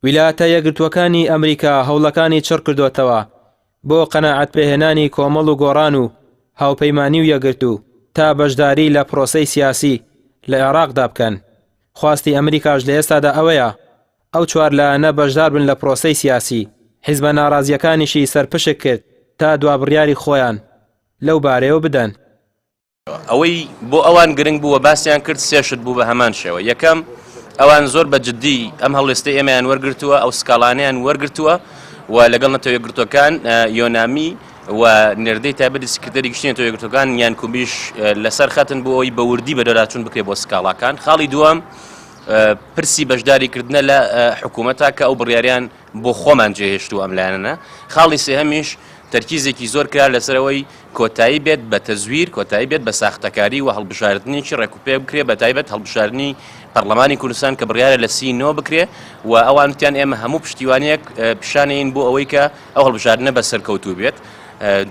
ویلایەتە یەکگرتووەکانی ئەمریکا هەوڵەکانی چڕ کردوتەوە بۆ قەناعەت پێهێنانی کۆمەڵ و گۆڕان و هاوپەیمانی و یەکگرتو تا بەشداری لە پرۆسەی سیاسی لە عێراقدا بکەن. خواستی ئەمریکاش لە ئێستادا ئەوەیە ئەو چوار لایەنە بەشدار بن لە پرۆسەی سیاسی. حیزبە ناڕازیەکانیشی سەرپشک کرد تا دوابڕیاری خۆیان لەو بارەیەوە بدەن. ئەوەی بۆ ئەوان گرنگ بووە باسییان کرد سێشت بوو بە هەمان شێوە. یەکەم ئەوان زۆر بە جددی ئەم هەڵوێستەی ئێمەیان وەرگرتووە، ئەو سکاڵانیان وەرگرتووە و لەگەڵ نەتەوە یەکگرتوەکان یۆنامی و نێردەی تایبەتی سکرتەری گشتی نەتەوە یەکگرتوەکان یان کومیش لەسەر خەتن بۆ ئەوی بەوردی بەدەراچوون بکرێت بۆ سکاڵاکان. خاڵی دووەم پرسی بەشداریکردنە لە حکوومەتە کە ئەو بڕیاریان بۆ خۆمان جێهێشتووە ئەم لایەنە. خاڵی سێهەمیش تەرکیزێکی زۆر کرا لەسەرەوەی کۆتایی بێت بە تەزویر، کۆتایی بێت بە ساختەکاری و هەڵبژاردنێکی ڕێکوپێ بکرێ، بە تایبەت هەڵبژاردننی پەرلەمانی کوردستان کە بڕیارە لە 39 بکرێ و ئەوانتیان ئێمە هەموو پشتیوانیەک پیشانەین بۆ ئەوەی کە ئەو هەڵبژاردنە بە سەرکەوتوو بێت.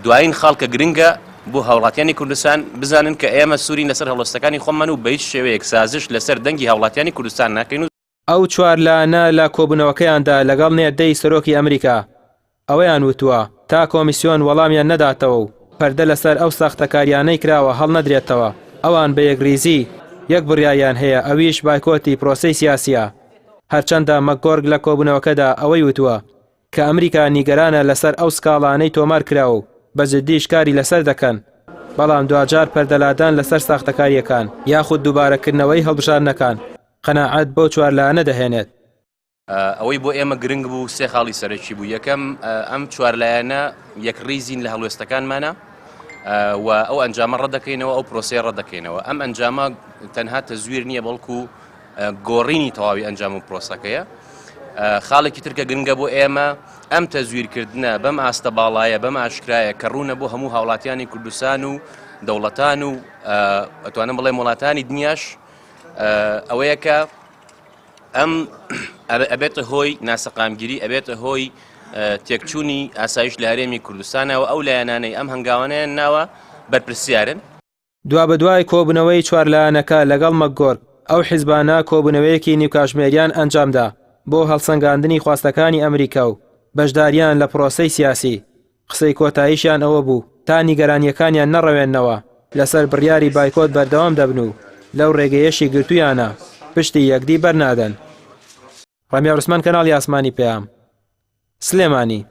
دوایین خاڵکە گرنگە بۆ هاوڵاتیانی کوردستان بزانن کە ئێمە سوورین لەسەر هەڵوێستەکانی خۆمان و بە هیچ شێوەیەک سازش لەسەر دەنگی هاوڵاتیانی کوردستان ناکەین. ئەو چوار لایەنە لە کۆبوونەوەکەیاندا لەگەڵ نێردەی سەرۆکی ئەمریکا ئەوەیان وتووە تا کۆمیسیۆن وەڵامیان نەداتەوە و پەردە لەسەر ئەو ساختەکاریانەی کراوە هەڵ نەدرێتەوە. ئەوان بە یەکریزی یەک بڕیاریان هەیە، ئەویش بایکۆتی پرۆسەی سیاسیە. هەرچەندە مەکگۆرگ لە کۆبوونەوەکەدا ئەوەی وتووە کە ئەمریکا نیگەرانە لەسەر ئەو سکاڵانەی تۆمار کراوە و بە جددی شکاری لەسەر دەکەن، بەڵام دوجار پەردەلادان لەسەر ساختەکاریەکان یاخود دووبارەکردنەوەی هەڵبژاردنەکان قەناعەت بۆ چوار لایەنە دەهێنێت. ئەوەی بۆ ئێمە گرنگ بوو سێ خاڵی سەرەکی بوو. یەکەم ئەم چوار لایەنە یەکڕیزین لە هەڵوێستەکانمانە و ئەو ئەنجامە ڕەدەکەینەوە، ئەو پرۆسەیە ڕەدەکەینەوە. ئەم ئەنجامە تەنها تەزویر نییە بەڵکو گۆڕینی تەواوی ئەنجام و پرۆسەکەیە. خاڵێکی ترکە گرنگە بۆ ئێمە ئەم تەزویرکردنە بەم ئاستە باڵایە بەم ئاشکرایە کە ڕوونە بۆ هەموو هاوڵاتیانی کوردستان و دەوڵەتان و ئەتوانم بڵێم وڵاتانی دنیاش ئەوەیە کە ئەم ئەبێتە هۆی ناسەقامگیری، ئەبێتە هۆی تێکچوونی ئاسایش لە هەرێمی کوردستانەوە. ئەو لایەنانەی ئەم هەنگاوانەیان ناوە بەرپرسیارن. دوا بەدوای کۆبوونەوەی چوار لایەنەکە لەگەڵ مەکگۆرگ ئەو حیزبانە کۆبوونەوەیەکی نیوکاشمێریان ئەنجامدا بۆ هەڵسەنگاندنی خواستەکانی ئەمریکا و بەشداریان لە پرۆسەی سیاسی. قسەی کۆتاییشیان ئەوە بوو تا نیگەرانیەکانیان نەڕەوێننەوە لەسەر بڕیاری بایکۆت بەردەوام دەبن و لەو ڕێگەیەشی گرتویانە پشتی یەکدی بەرنادەن. ڕەمیا عوسمان، کەناڵی ئاسمانی پێام، سلێمانی.